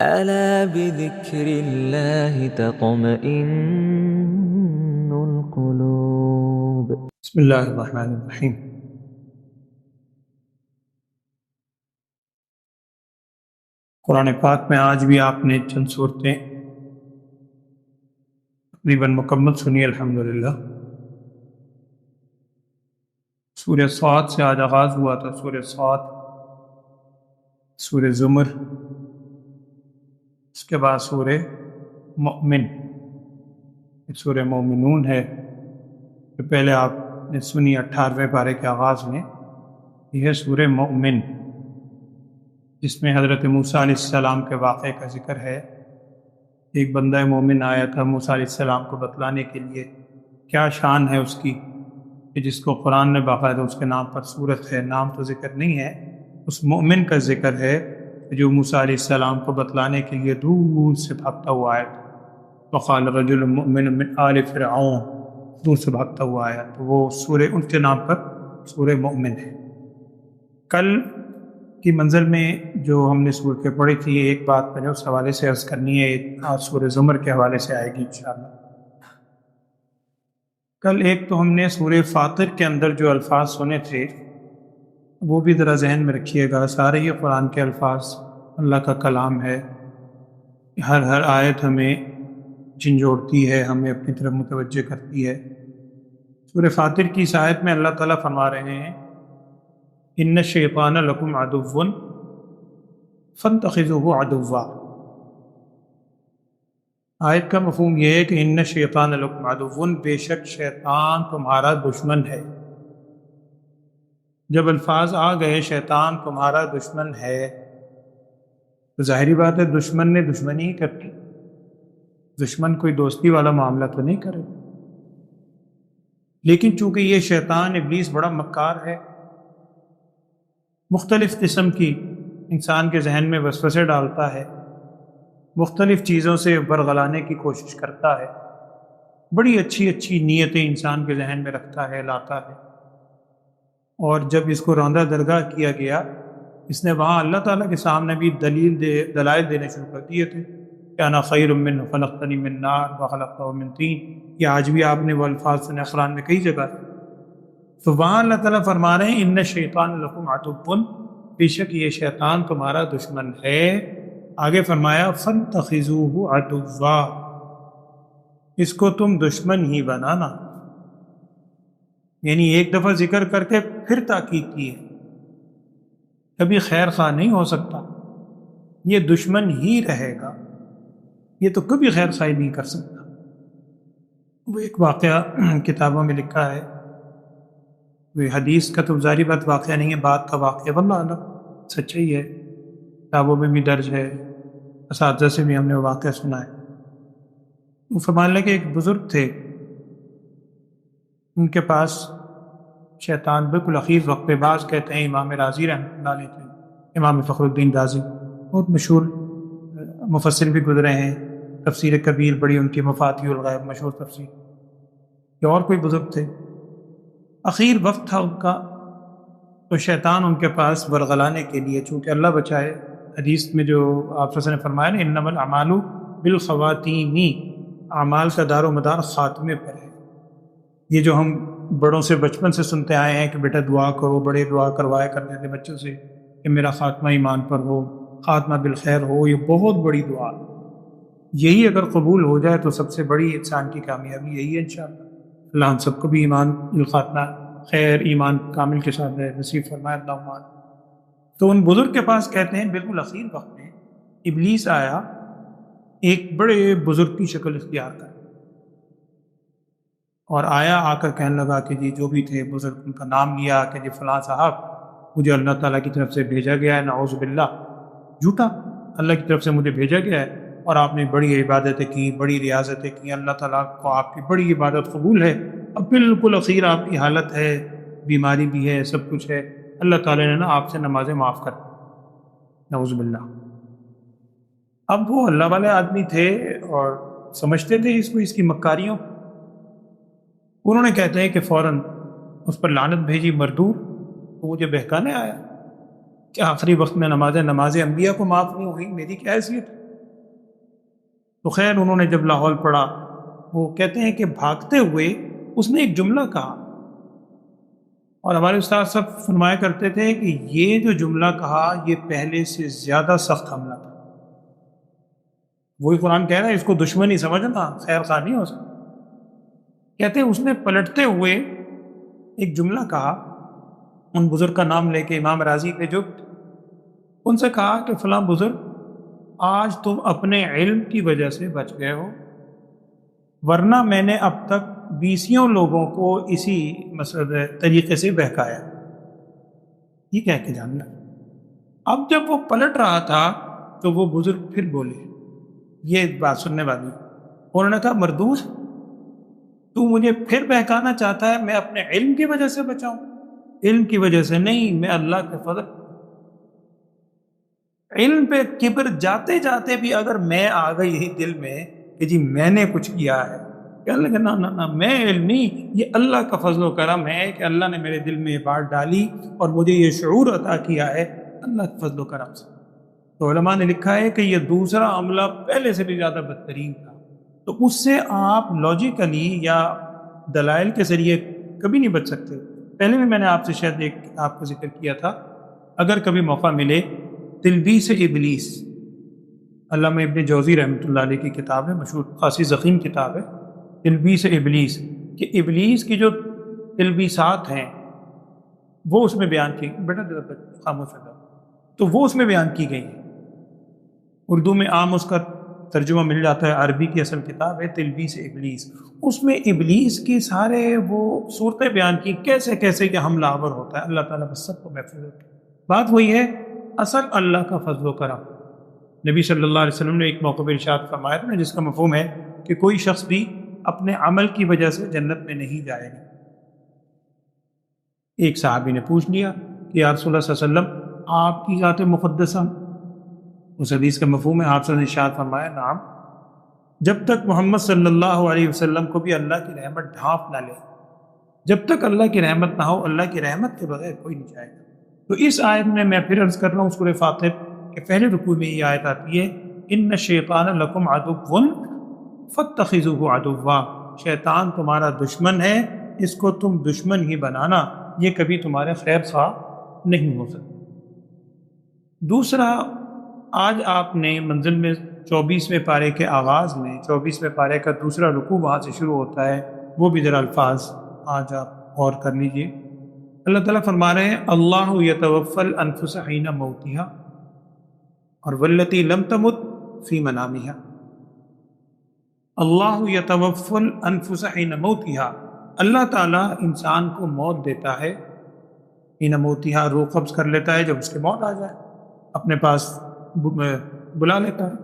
ألا بذكر الله تطمئن القلوب. بسم اللہ الرحمن الرحیم۔ قرآن پاک میں آج بھی آپ نے چند صورتیں تقریباً مکمل سنی الحمدللہ۔ سورہ صاد سے آج آغاز ہوا تھا، سورہ صاد، سورہ زمر، اس کے بعد سورہ مؤمن، سورہ مومنون ہے جو پہلے آپ نے سنی 18ویں پارے کے آغاز میں۔ یہ ہے سورہ مؤمن، جس میں حضرت موسیٰ علیہ السلام کے واقعے کا ذکر ہے۔ ایک بندہ مومن آیا تھا موسیٰ علیہ السلام کو بتلانے کے لیے کیا شان ہے اس کی، کہ جس کو قرآن نے باقاعدہ اس کے نام پر صورت ہے، نام تو ذکر نہیں ہے، اس مومن کا ذکر ہے جو موسیٰ علیہ السلام کو بتلانے کے لیے دور سے بھاگتا ہوا آیا تھا۔ وقال رجل مؤمن من آل فرعون، دور سے بھاگتا ہوا آیا، تو وہ سورہ ان کے نام پر سورہ مؤمن ہے۔ کل کی منزل میں جو ہم نے صورتیں پڑھی تھی، ایک بات میں نے اس حوالے سے عرض کرنی ہے، آج سورہ زمر کے حوالے سے آئے گی انشاءاللہ۔ کل ایک تو ہم نے سورہ فاطر کے اندر جو الفاظ سنے تھے وہ بھی ذرا ذہن میں رکھیے گا۔ سارے ہی قرآن کے الفاظ اللہ کا کلام ہے، ہر آیت ہمیں جھنجھوڑتی ہے، ہمیں اپنی طرف متوجہ کرتی ہے۔ سورہ فاطر کی اس آیت میں اللہ تعالیٰ فرما رہے ہیں ان الشیطان لکم عدو فاتخذوہ عدوا۔ آیت کا مفہوم یہ ہے کہ ان الشیطان لکم عدو، بے شک شیطان تمہارا دشمن ہے۔ جب الفاظ آ گئے شیطان تمہارا دشمن ہے، تو ظاہری بات ہے دشمن نے دشمنی ہی کرتی، دشمن کوئی دوستی والا معاملہ تو نہیں کرے۔ لیکن چونکہ یہ شیطان ابلیس بڑا مکار ہے، مختلف قسم کی انسان کے ذہن میں وسوسے ڈالتا ہے، مختلف چیزوں سے برگلانے کی کوشش کرتا ہے، بڑی اچھی اچھی نیتیں انسان کے ذہن میں رکھتا ہے، لاتا ہے۔ اور جب اس کو راندہ درگاہ کیا گیا، اس نے وہاں اللہ تعالیٰ کے سامنے بھی دلائل دینے شروع کر دیے تھے کہ انا خیر منہ خلقتنی من نار وخلقتہ من طین۔ یہ آج بھی آپ نے وہ الفاظ سنے قرآن میں کئی جگہ۔ تو وہاں اللہ تعالیٰ فرما رہے ہیں ان الشیطان لکم عدو، بے شک یہ شیطان تمہارا دشمن ہے۔ آگے فرمایا فاتخذوہ عدوا، اس کو تم دشمن ہی بنانا، یعنی ایک دفعہ ذکر کر کے پھر تاکید کی ہے، کبھی خیر خواہ نہیں ہو سکتا، یہ دشمن ہی رہے گا، یہ تو کبھی خیر خواہی نہیں کر سکتا۔ وہ ایک واقعہ کتابوں میں لکھا ہے، وہ حدیث کا تو ظاہری بات واقعہ نہیں ہے، بات کا واقعہ، واللہ اعلم سچائی ہے، کتابوں میں بھی درج ہے، اساتذہ سے بھی ہم نے وہ واقعہ سنا ہے۔ وہ فرمانے لگے کہ ایک بزرگ تھے، ان کے پاس شیطان بالکل اخیر وقت پہ، بعض کہتے ہیں امام رازی رحمۃ اللہ علیہ تھے، امام فخر الدین رازی، بہت مشہور مفسر بھی گزرے ہیں، تفسیر کبیر بڑی ان کی، مفاتیح الغیب مشہور تفسیر، یا اور کوئی بزرگ تھے، اخیر وقت تھا ان کا، تو شیطان ان کے پاس ورغلانے کے لیے، چونکہ اللہ بچائے، حدیث میں جو آپ صلی اللہ علیہ وسلم نے فرمایا نا انما الاعمال بالخواتیم، اعمال کا دار و مدار خاتمے پر ہے۔ یہ جو ہم بڑوں سے بچپن سے سنتے آئے ہیں کہ بیٹا دعا کرو، بڑے دعا کروایا کرتے تھے بچوں سے کہ میرا خاتمہ ایمان پر ہو، خاتمہ بالخیر ہو، یہ بہت بڑی دعا، یہی اگر قبول ہو جائے تو سب سے بڑی انسان کی کامیابی یہی ہے انشاءاللہ۔ اللہ ہم سب کو بھی ایمان الخاتمہ خیر، ایمان کامل کے ساتھ نصیب فرمائے اللہم آمین۔ تو ان بزرگ کے پاس کہتے ہیں بالکل اخیر وقت میں ابلیس آیا، ایک بڑے بزرگ کی شکل اختیار کر، اور آیا، آ کر کہنے لگا کہ جی جو بھی تھے بزرگ، ان کا نام لیا کہ جی فلاں صاحب مجھے اللہ تعالیٰ کی طرف سے بھیجا گیا ہے، نعوذ باللہ، جھوٹا، اللہ کی طرف سے مجھے بھیجا گیا ہے، اور آپ نے بڑی عبادتیں کی، بڑی ریاضتیں کی، اللہ تعالیٰ کو آپ کی بڑی عبادت قبول ہے، اب بالکل اخیر آپ کی حالت ہے، بیماری بھی ہے، سب کچھ ہے، اللہ تعالیٰ نے نا آپ سے نمازیں معاف کر دی، نعوذ باللہ۔ اب وہ اللہ والے آدمی تھے اور سمجھتے تھے اس کی مکاریوں، انہوں نے کہتے ہیں کہ فوراً اس پر لعنت بھیجی مردود، تو مجھے بہکانے آیا کہ آخری وقت میں نمازیں انبیاء کو معاف نہیں ہوئی، میری کیا حیثیت؟ تو خیر انہوں نے جب لاہور پڑھا، وہ کہتے ہیں کہ بھاگتے ہوئے اس نے ایک جملہ کہا، اور ہمارے استاد صاحب فرمایا کرتے تھے کہ یہ جو جملہ کہا یہ پہلے سے زیادہ سخت حملہ تھا۔ وہی قرآن کہہ رہا ہے اس کو دشمن ہی سمجھنا، خیر خواہ نہیں ہو سکتا۔ کہتے ہیں اس نے پلٹتے ہوئے ایک جملہ کہا، ان بزرگ کا نام لے کے، امام راضی کے، جو ان سے کہا کہ فلاں بزرگ آج تم اپنے علم کی وجہ سے بچ گئے ہو، ورنہ میں نے اب تک بیسیوں لوگوں کو اسی طریقے سے بہکایا۔ یہ کہہ کے جاننا۔ اب جب وہ پلٹ رہا تھا تو وہ بزرگ پھر بولے، یہ بات سننے والی، انہوں نے کہا مردود، تو مجھے پھر بہکانا چاہتا ہے، میں اپنے علم کی وجہ سے بچاؤں؟ علم کی وجہ سے نہیں، میں اللہ کے فضل، علم پہ کبر جاتے جاتے بھی اگر میں آ گئی دل میں کہ جی میں نے کچھ کیا ہے، کہ اللہ کہ نہ میں علم نہیں، یہ اللہ کا فضل و کرم ہے کہ اللہ نے میرے دل میں یہ بات ڈالی اور مجھے یہ شعور عطا کیا ہے اللہ کے فضل و کرم سے۔ تو علماء نے لکھا ہے کہ یہ دوسرا عملہ پہلے سے بھی زیادہ بدترین تھا، تو اس سے آپ لاجیکلی یا دلائل کے ذریعے کبھی نہیں بچ سکتے۔ پہلے بھی میں نے آپ سے شاید ایک کتاب کا ذکر کیا تھا، اگر کبھی موقع ملے، تلبیس ابلیس، علامہ ابن جوزی رحمۃ اللہ علیہ کی کتاب ہے، مشہور خاصی ضخیم کتاب ہے، تلبیس ابلیس، کہ ابلیس کی جو تلبیسات ہیں وہ اس میں بیان کی، بیٹا خاموش ہو جاؤ، تو وہ اس میں بیان کی گئی ہیں۔ اردو میں عام اس کا ترجمہ مل جاتا ہے، عربی کی اصل کتاب ہے تلبیس ابلیس، اس میں ابلیس کی سارے وہ صورتیں بیان کی، کیسے کیسے کہ حملہ آور ہوتا ہے۔ اللہ تعالیٰ بس سب کو محفوظ رکھے۔ بات وہی ہے، اصل اللہ کا فضل و کرم۔ نبی صلی اللہ علیہ وسلم نے ایک موقع پر ارشاد فرمایا تھا، جس کا مفہوم ہے کہ کوئی شخص بھی اپنے عمل کی وجہ سے جنت میں نہیں جائے گا۔ ایک صحابی نے پوچھ لیا کہ یا رسول اللہ صلی اللہ علیہ وسلم آپ کی ذات مقدسہ، اس حدیث کا مفہوم ہے آپ سے ارشاد فرمایا نعم، جب تک محمد صلی اللہ علیہ وسلم کو بھی اللہ کی رحمت ڈھانپ نہ لے، جب تک اللہ کی رحمت نہ ہو، اللہ کی رحمت کے بغیر کوئی نہیں جائے گا۔ تو اس آیت میں پھر عرض کر رہا ہوں سورہ فاطر کے پہلے رکوع میں یہ آیت آتی ہے، ان الشیطان لکم عدو فاتخذوہ عدوا، شیطان تمہارا دشمن ہے، اس کو تم دشمن ہی بنانا، یہ کبھی تمہارے خیر خواہ نہیں ہو سکتا۔ دوسرا، آج آپ نے منزل میں 24ویں پارے کے آغاز میں 24ویں پارے کا دوسرا رکوع وہاں سے شروع ہوتا ہے، وہ بھی ذرا الفاظ آج آپ غور کر لیجئے۔ اللہ تعالیٰ فرما رہے ہیں اللہ یتوفی الانفس حین موتہا اور والتی لم تمت فی منامہا۔ اللہ یتوفی الانفس حین موتہا، اللہ تعالیٰ انسان کو موت دیتا ہے، حین موتہا، روح قبض کر لیتا ہے جب اس کی موت آ جائے، اپنے پاس بلا لیتا ہے۔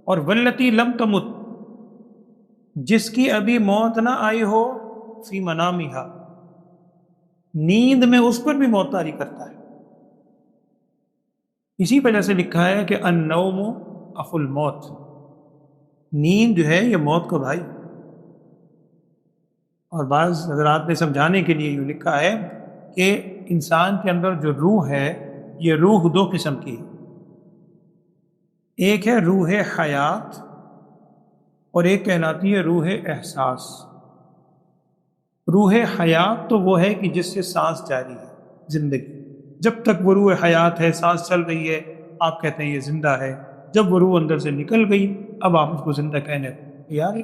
اور والتی لم تمت، جس کی ابھی موت نہ آئی ہو، فی منامہا، نیند میں اس پر بھی موت طاری کرتا ہے۔ اسی وجہ سے لکھا ہے کہ النوم اخو الموت، نیند جو ہے یہ موت کا بھائی۔ اور بعض حضرات نے سمجھانے کے لیے یہ لکھا ہے کہ انسان کے اندر جو روح ہے، یہ روح دو قسم کی ہے، ایک ہے روح حیات اور ایک کہلاتی ہے روح احساس۔ روح حیات تو وہ ہے کہ جس سے سانس جاری ہے، زندگی، جب تک وہ روح حیات ہے، سانس چل رہی ہے، آپ کہتے ہیں یہ زندہ ہے۔ جب وہ روح اندر سے نکل گئی، اب آپ اس کو زندہ کہنے یار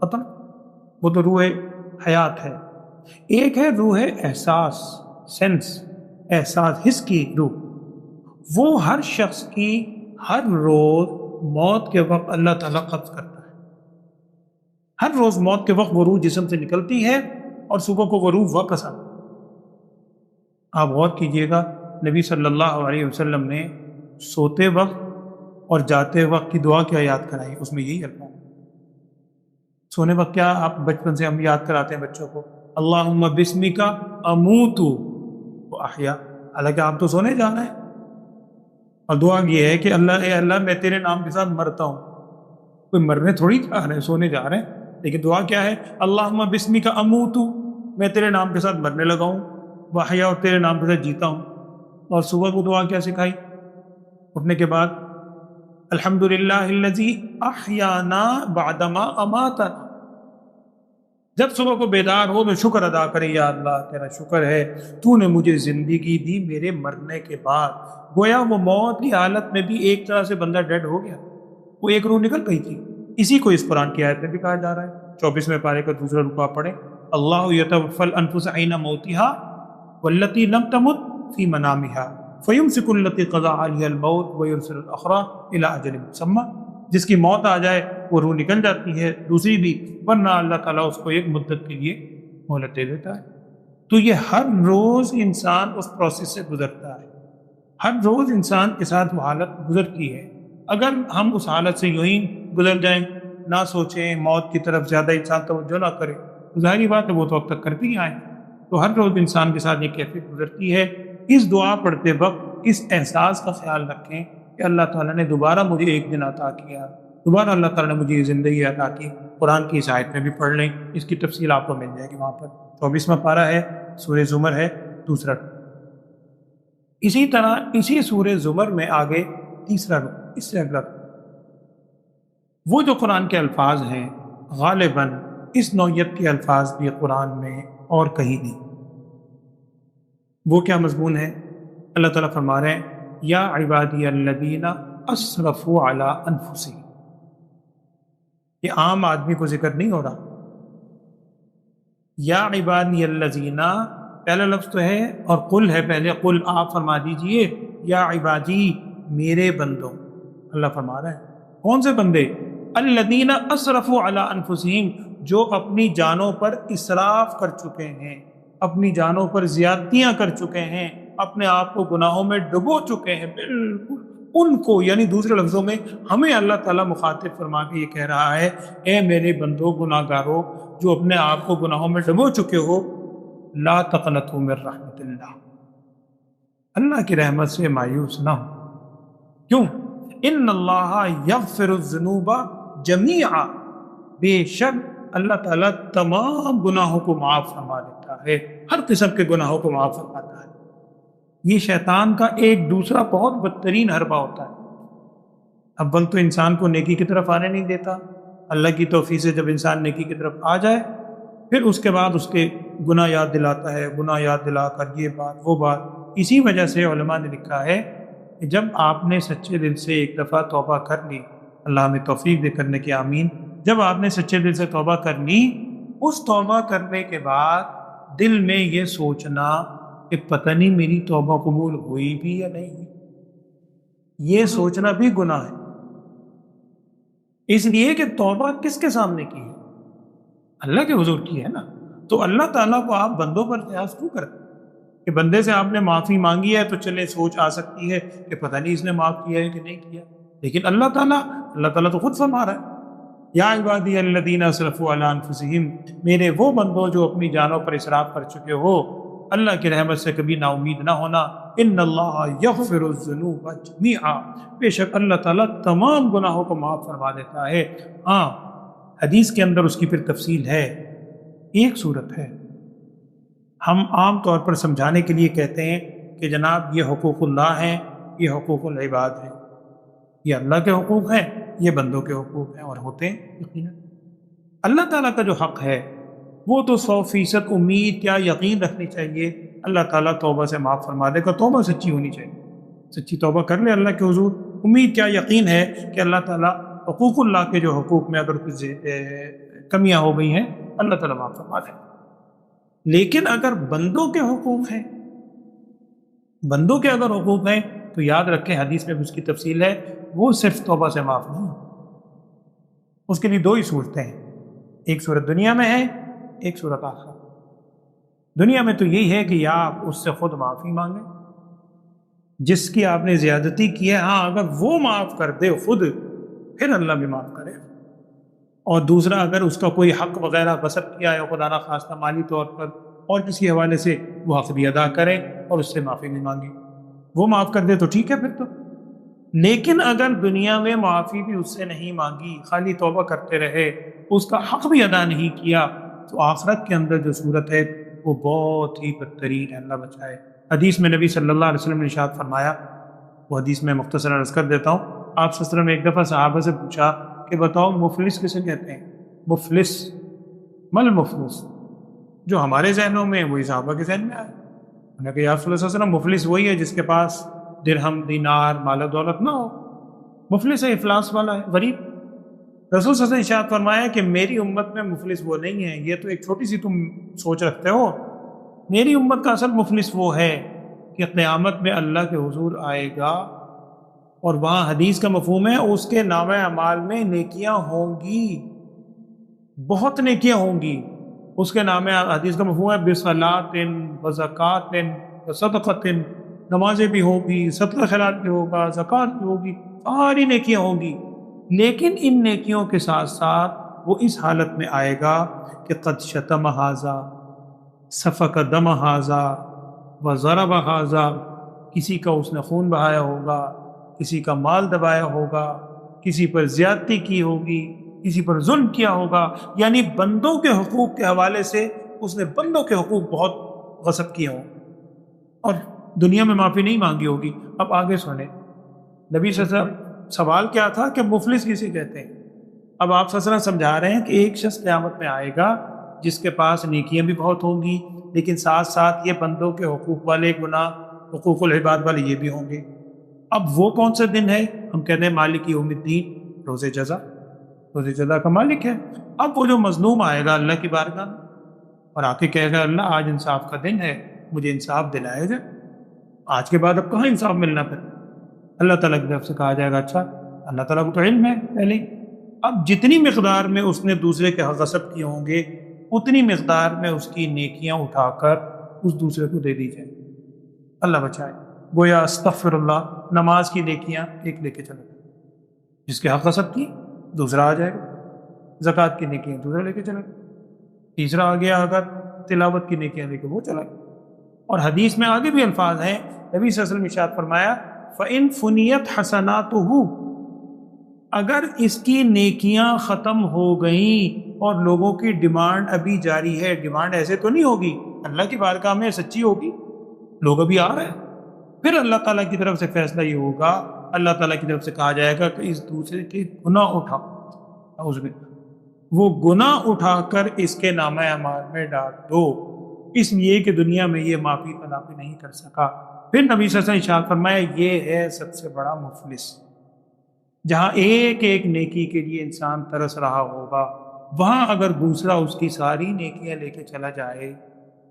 ختم، وہ تو روح حیات ہے۔ ایک ہے روح احساس، سینس، احساس، حس کی روح، وہ ہر شخص کی ہر روز موت کے وقت اللہ تعالیٰ قبض کرتا ہے۔ ہر روز موت کے وقت وہ روح جسم سے نکلتی ہے اور صبح کو وہ روح واپس آتی ہے۔ آپ غور کیجئے گا، نبی صلی اللہ علیہ وسلم نے سوتے وقت اور جاتے وقت کی دعا کیا یاد کرائی، اس میں یہی الفاظ۔ سونے وقت کیا آپ بچپن سے ہم یاد کراتے ہیں بچوں کو، اللہم بسمک اموت واحیا، حالانکہ آپ تو سونے جانا ہے، اور دعا یہ ہے کہ اللہ اے اللہ میں تیرے نام کے ساتھ مرتا ہوں۔ کوئی مرنے تھوڑی جا رہے ہیں، سونے جا رہے ہیں، لیکن دعا کیا ہے، اللہم بسمک اموت، میں تیرے نام کے ساتھ مرنے لگا ہوں، واحیا، اور تیرے نام کے ساتھ جیتا ہوں۔ اور صبح کو دعا کیا سکھائی اٹھنے کے بعد، الحمدللہ الذی احیانا بعدما اماتنا، جب صبح کو بیدار ہو تو شکر ادا کرے، یا اللہ تیرا شکر ہے تو نے مجھے زندگی دی میرے مرنے کے بعد۔ گویا وہ موت کی حالت میں بھی ایک طرح سے بندہ ڈیڈ ہو گیا، وہ ایک روح نکل گئی تھی۔ اسی کو اس قرآن کی آیت میں بھی کہا جا رہا ہے، 24ویں پارے کا دوسرا رکوع پڑھیں، اللہ یتوفی الانفس حین موتها والتی لم تمت فی منامها فیمسک التی قضی علیہا الموت ویرسل الاخری الی اجل مسمى، جس کی موت آ جائے وہ روح نکل جاتی ہے، دوسری بھی، ورنہ اللہ تعالیٰ اس کو ایک مدت کے لیے مہلت دے دیتا ہے۔ تو یہ ہر روز انسان اس پروسیس سے گزرتا ہے، ہر روز انسان کے ساتھ وہ حالت گزرتی ہے۔ اگر ہم اس حالت سے یوں ہی گزر جائیں، نہ سوچیں، موت کی طرف زیادہ انسان توجہ نہ کرے، تو ظاہری بات ہے وہ تو اب تک کرتے ہی آئے۔ تو ہر روز انسان کے ساتھ یہ کیفیت گزرتی ہے۔ اس دعا پڑھتے وقت اس احساس کا خیال رکھیں کہ اللہ تعالیٰ نے دوبارہ مجھے ایک دن عطا کیا، دوبارہ اللہ تعالیٰ نے مجھے یہ زندگی عطا کی۔ قرآن کی اس آیت میں بھی پڑھ لیں، اس کی تفصیل آپ کو مل جائے گی وہاں پر، 24واں پارہ ہے، سورہ زمر ہے، دوسرا۔ اسی طرح اسی سورہ زمر میں آگے تیسرا رکوع، اس سے اگلا وہ جو قرآن کے الفاظ ہیں، غالباً اس نوعیت کے الفاظ بھی قرآن میں اور کہیں نہیں۔ وہ کیا مضمون ہے؟ اللہ تعالیٰ فرما رہے ہیں، یا عبادی الذین اسرفوا علی انفسہم۔ یہ عام آدمی کو ذکر نہیں ہو رہا۔ یا عبادی الذین، پہلا لفظ تو ہے اور قل ہے پہلے، قل آپ فرما دیجئے، یا عبادی میرے بندوں، اللہ فرما رہا ہے کون سے بندے؟ الذین اسرفوا علی انفسہم، جو اپنی جانوں پر اسراف کر چکے ہیں، اپنی جانوں پر زیادتیاں کر چکے ہیں، اپنے آپ کو گناہوں میں ڈبو چکے ہیں، بالکل ان کو، یعنی دوسرے لفظوں میں ہمیں اللہ تعالیٰ مخاطب فرما کے یہ کہہ رہا ہے، اے میرے بندو گناہ گارو جو اپنے آپ کو گناہوں میں ڈبو چکے ہو، لا تقنطوا من رحمت اللہ، اللہ کی رحمت سے مایوس نہ ہو۔ کیوں؟ ان اللہ یغفر الذنوب جمیعا، بے شک اللہ تعالیٰ تمام گناہوں کو معاف فرما دیتا ہے، ہر قسم کے گناہوں کو معاف فرماتا ہے۔ یہ شیطان کا ایک دوسرا بہت بدترین حربہ ہوتا ہے۔ اول تو انسان کو نیکی کی طرف آنے نہیں دیتا، اللہ کی توفیق سے جب انسان نیکی کی طرف آ جائے پھر اس کے بعد اس کے گناہ یاد دلاتا ہے، گناہ یاد دلا کر یہ بات وہ بات۔ اسی وجہ سے علماء نے لکھا ہے کہ جب آپ نے سچے دل سے ایک دفعہ توبہ کر لی، اللہ ہمیں توفیق دے کرنے کی آمین، جب آپ نے سچے دل سے توبہ کر لی، اس توبہ کرنے کے بعد دل میں یہ سوچنا کہ پتہ نہیں میری توبہ قبول ہوئی بھی یا نہیں ہوئی، یہ سوچنا بھی گناہ ہے۔ اس لیے کہ توبہ کس کے سامنے کی ہے؟ اللہ کے حضور کی ہے نا۔ تو اللہ تعالیٰ کو آپ بندوں پر قیاس کیوں کرتے کہ بندے سے آپ نے معافی مانگی ہے تو چلے سوچ آ سکتی ہے کہ پتہ نہیں اس نے معاف کیا ہے کہ نہیں کیا، لیکن اللہ تعالیٰ تو خود فرما رہا ہے، یا عبادی الذین اسرفوا علی انفسہم، میرے وہ بندوں جو اپنی جانوں پر اسراف کر چکے ہو، اللہ کی رحمت سے کبھی نا امید نہ ہونا۔ ان اللہ یغفر الذنوب جمیعا، بے شک اللہ تعالیٰ تمام گناہوں کو معاف فرما دیتا ہے۔ ہاں، حدیث کے اندر اس کی پھر تفصیل ہے، ایک صورت ہے، ہم عام طور پر سمجھانے کے لیے کہتے ہیں کہ جناب یہ حقوق اللہ ہیں، یہ حقوق العباد ہیں، یہ اللہ کے حقوق ہیں، یہ بندوں کے حقوق ہیں، اور ہوتے ہیں یقیناً۔ اللہ تعالیٰ کا جو حق ہے وہ تو 100% امید کیا یقین رکھنی چاہیے اللہ تعالیٰ توبہ سے معاف فرما دے گا۔ توبہ سچی ہونی چاہیے، سچی توبہ کر لے اللہ کے حضور، امید کیا یقین ہے کہ اللہ تعالیٰ حقوق اللہ کے جو حقوق میں اگر کچھ کمیاں ہو گئی ہیں اللہ تعالیٰ معاف فرما دے۔ لیکن اگر بندوں کے حقوق ہیں، بندوں کے اگر حقوق ہیں تو یاد رکھیں، حدیث میں اس کی تفصیل ہے، وہ صرف توبہ سے معاف نہیں، اس کے لیے دو ہی صورتیں ہیں، ایک صورت دنیا میں ہے، ایک صورت آخرت۔ دنیا میں تو یہی ہے کہ یا آپ اس سے خود معافی مانگیں جس کی آپ نے زیادتی کی ہے، ہاں اگر وہ معاف کر دے خود پھر اللہ بھی معاف کرے، اور دوسرا اگر اس کا کوئی حق وغیرہ غصب کیا ہے خدا نہ خواستہ مالی طور پر اور کسی حوالے سے، وہ حق بھی ادا کرے اور اس سے معافی بھی مانگے، وہ معاف کر دے تو ٹھیک ہے پھر تو۔ لیکن اگر دنیا میں معافی بھی اس سے نہیں مانگی، خالی توبہ کرتے رہے، اس کا حق بھی ادا نہیں کیا، تو آخرت کے اندر جو صورت ہے وہ بہت ہی بدترین ہے، اللہ بچائے۔ حدیث میں نبی صلی اللہ علیہ وسلم نے ارشاد فرمایا، وہ حدیث میں مختصر عرض کر دیتا ہوں، آپ صلی اللہ علیہ وسلم نے ایک دفعہ صحابہ سے پوچھا کہ بتاؤ مفلس کسے کہتے ہیں؟ مفلس، مل مفلس، جو ہمارے ذہنوں میں وہی صحابہ کے ذہن میں آئے. انہوں نے کہا یا رسول اللہ صلی اللہ علیہ وسلم مفلس وہی ہے جس کے پاس درہم دینار مال و دولت نہ ہو. مفلس ہے افلاس والا ہے، غریب. رسول صلی اللہ علیہ وسلم نے ارشاد فرمایا کہ میری امت میں مفلس وہ نہیں ہے، یہ تو ایک چھوٹی سی تم سوچ رکھتے ہو. میری امت کا اصل مفلس وہ ہے کہ قیامت میں اللہ کے حضور آئے گا اور وہاں حدیث کا مفہوم ہے اس کے نامہ اعمال میں نیکیاں ہوں گی، بہت نیکیاں ہوں گی. اس کے نام حدیث کا مفہوم ہے بصلاۃ و زکوٰۃ و صدقۃ، نمازیں بھی ہوگی، صدقہ خیرات بھی ہوگا، زکوٰۃ بھی ہوگی، ساری نیکیاں ہوں گی. لیکن ان نیکیوں کے ساتھ ساتھ وہ اس حالت میں آئے گا کہ قد شتم ھذا، سفک دم ھذا و ضرب ھذا، کسی کا اس نے خون بہایا ہوگا، کسی کا مال دبایا ہوگا، کسی پر زیادتی کی ہوگی، کسی پر ظلم کیا ہوگا. یعنی بندوں کے حقوق کے حوالے سے اس نے بندوں کے حقوق بہت غصب کیے ہوں اور دنیا میں معافی نہیں مانگی ہوگی. اب آگے سنیں نبی صلی اللہ علیہ وسلم سوال کیا تھا کہ مفلس کسے کہتے ہیں. اب آپ صلی اللہ علیہ وسلم سمجھا رہے ہیں کہ ایک شخص قیامت میں آئے گا جس کے پاس نیکیاں بھی بہت ہوں گی لیکن ساتھ ساتھ یہ بندوں کے حقوق والے گناہ، حقوق العباد والے یہ بھی ہوں گے. اب وہ کون سا دن ہے؟ ہم کہتے ہیں مالک یوم الدین، روز جزا، روز جزا کا مالک ہے. اب وہ جو مظلوم آئے گا اللہ کی بارگاہ میں اور آ کے کہے گا اللہ آج انصاف کا دن ہے، مجھے انصاف دلایا جائے. آج کے بعد اب کہاں انصاف ملنا پھر؟ اللہ تعالیٰ کی طرف سے کہا جائے گا اچھا اللہ تعالیٰ کو تو علم ہے پہلے ہی، اب جتنی مقدار میں اس نے دوسرے کے حق غصب کیے ہوں گے اتنی مقدار میں اس کی نیکیاں اٹھا کر اس دوسرے کو دے دی جائیں. اللہ بچائے. گویا استغفر اللہ، نماز کی نیکیاں ایک لے کے چلے، جس کے حق غصب کی دوسرا آ جائے گا. زکوٰۃ کی نیکیاں دوسرا لے کے چلے، تیسرا آ گیا اگر تلاوت کی نیکیاں لے کے وہ چلا گیا. اور حدیث میں آگے بھی الفاظ ہیں، نبی صلی اللہ علیہ وسلم نے ارشاد فرمایا فَإِن فُنِيَتْ حَسَنَاتُهُ، اگر اس کی نیکیاں ختم ہو گئیں اور لوگوں کی ڈیمانڈ ابھی جاری ہے، ڈیمانڈ ایسے تو نہیں ہوگی، اللہ کی بارگاہ میں سچی ہوگی، لوگ ابھی آ رہے ہیں، پھر اللہ تعالیٰ کی طرف سے فیصلہ یہ ہوگا، اللہ تعالیٰ کی طرف سے کہا جائے گا کہ اس دوسرے کے گناہ اٹھا، اعوذ باللہ، وہ گناہ اٹھا کر اس کے نامہ اعمال میں ڈال دو، اس لیے کہ دنیا میں یہ معافی تلافی نہیں کر سکا. پھر نبی صلی اللہ علیہ وسلم نے ارشاد فرمایا یہ ہے سب سے بڑا مفلس. جہاں ایک ایک نیکی کے لیے انسان ترس رہا ہوگا، وہاں اگر دوسرا اس کی ساری نیکیاں لے کے چلا جائے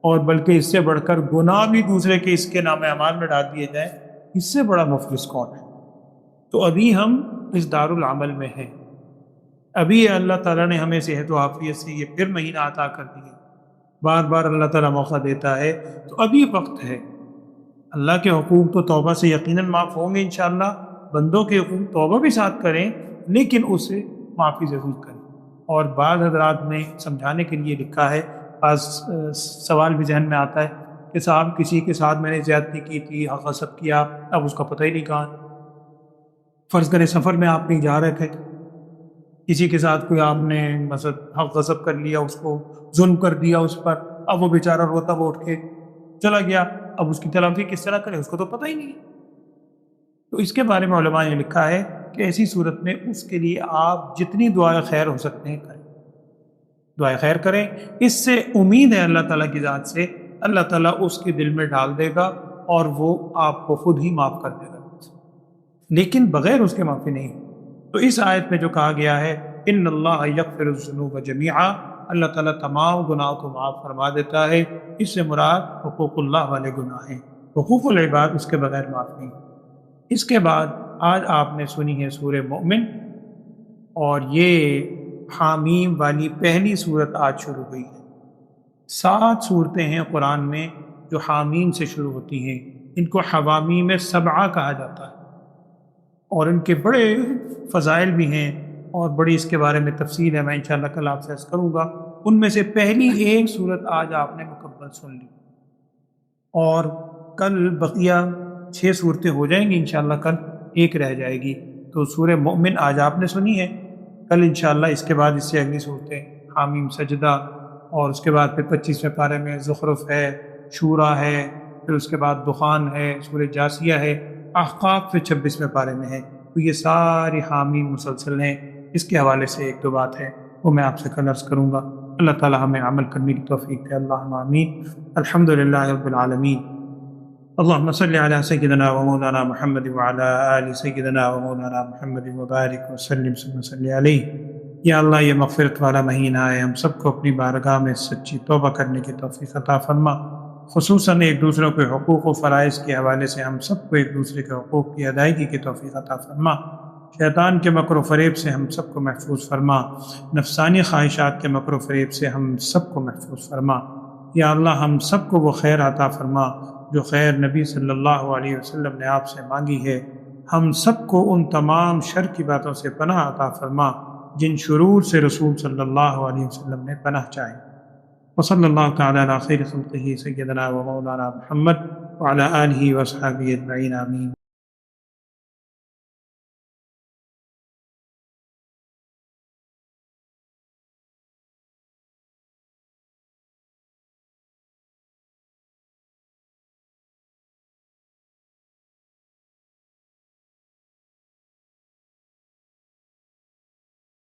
اور بلکہ اس سے بڑھ کر گناہ بھی دوسرے کے اس کے نام اعمال میں ڈال دیے جائیں، اس سے بڑا مفلس کون ہے؟ تو ابھی ہم اس دارالعمل میں ہیں، ابھی اللہ تعالیٰ نے ہمیں صحت و عافیت سے یہ پھر مہینہ عطا کر دیا، بار بار اللہ تعالیٰ موقع دیتا ہے، تو ابھی وقت ہے. اللہ کے حقوق تو توبہ سے یقیناً معاف ہوں گے انشاءاللہ، بندوں کے حقوق توبہ بھی ساتھ کریں لیکن اسے معافی ضرور کریں. اور بعض حضرات نے سمجھانے کے لیے لکھا ہے، بعض سوال بھی ذہن میں آتا ہے کہ صاحب کسی کے ساتھ میں نے زیادتی کی تھی، حق غصب کیا، اب اس کا پتہ ہی نہیں کہاں. فرض کریں سفر میں آپ کہیں جا رہے تھے، کسی کے ساتھ کوئی آپ نے مثلا حق غصب کر لیا، اس کو ظلم کر دیا اس پر، اب وہ بیچارہ روتا وہ اٹھ کے چلا گیا، اب اس کی تلافی کس طرح کرے، اس کو تو پتہ ہی نہیں. تو اس کے بارے میں علماء نے لکھا ہے کہ ایسی صورت میں اس کے لیے آپ جتنی دعائیں خیر ہو سکتے ہیں کریں، دعائیں خیر کریں. اس سے امید ہے اللہ تعالیٰ کی ذات سے اللہ تعالیٰ اس کے دل میں ڈال دے گا اور وہ آپ کو خود ہی معاف کر دے گا، لیکن بغیر اس کے معافی نہیں. تو اس آیت میں جو کہا گیا ہے ان اللہ یغفر الذنوب جمیعا، اللہ تعالیٰ تمام گناہوں کو معاف فرما دیتا ہے، اس سے مراد حقوق اللہ والے گناہ ہیں، حقوق العباد اس کے بغیر معاف نہیں. اس کے بعد آج آپ نے سنی ہے سورہ مومن، اور یہ حامیم والی پہلی صورت آج شروع ہوئی ہے. 7 صورتیں ہیں قرآن میں جو حامیم سے شروع ہوتی ہیں، ان کو حوامیم سبعہ کہا جاتا ہے اور ان کے بڑے فضائل بھی ہیں اور بڑی اس کے بارے میں تفصیل ہے، میں انشاءاللہ کل آپ سے عرض کروں گا. ان میں سے پہلی ایک صورت آج آپ نے مکمل سن لی اور کل بقیہ 6 صورتیں ہو جائیں گی انشاءاللہ، کل ایک رہ جائے گی. تو سورہ مومن آج آپ نے سنی ہے، کل انشاءاللہ اس کے بعد اس سے اگلی صورتیں حامیم سجدہ، اور اس کے بعد پھر 25ویں پارے میں زخرف ہے، شورا ہے، پھر اس کے بعد دخان ہے، سورہ جاسیہ ہے، احقاف پھر 26ویں پارے میں ہے. تو یہ ساری حامین مسلسل ہیں۔ اس کے حوالے سے ایک دو بات ہے وہ میں آپ سے کل عرض کروں گا۔ اللہ تعالی ہمیں عمل کرنے کی توفیق دے، اللہم آمین۔ الحمدللہ رب العالمین، اللہم صلی علی سیدنا و مولانا محمد وعلی آل سیدنا و مولانا محمد وبارک وسلم ثم صلی علیہ۔ یا اللہ یہ مغفرت والا مہینہ ہے، ہم سب کو اپنی بارگاہ میں سچی توبہ کرنے کی توفیق عطا فرما، خصوصاً ایک دوسروں کے حقوق و فرائض کے حوالے سے ہم سب کو ایک دوسرے کے حقوق کی ادائیگی کی توفیق عطا فرما، شیطان کے مکر و فریب سے ہم سب کو محفوظ فرما، نفسانی خواہشات کے مکر و فریب سے ہم سب کو محفوظ فرما۔ یا اللہ ہم سب کو وہ خیر عطا فرما جو خیر نبی صلی اللہ علیہ وسلم نے آپ سے مانگی ہے، ہم سب کو ان تمام شر کی باتوں سے پناہ عطا فرما جن شرور سے رسول صلی اللہ علیہ وسلم نے پناہ چاہی۔ وصلی اللہ تعالی علی خیر خلقہ سیدنا و مولانا محمد وعلی آلہ واصحابہ اجمعین، آمین۔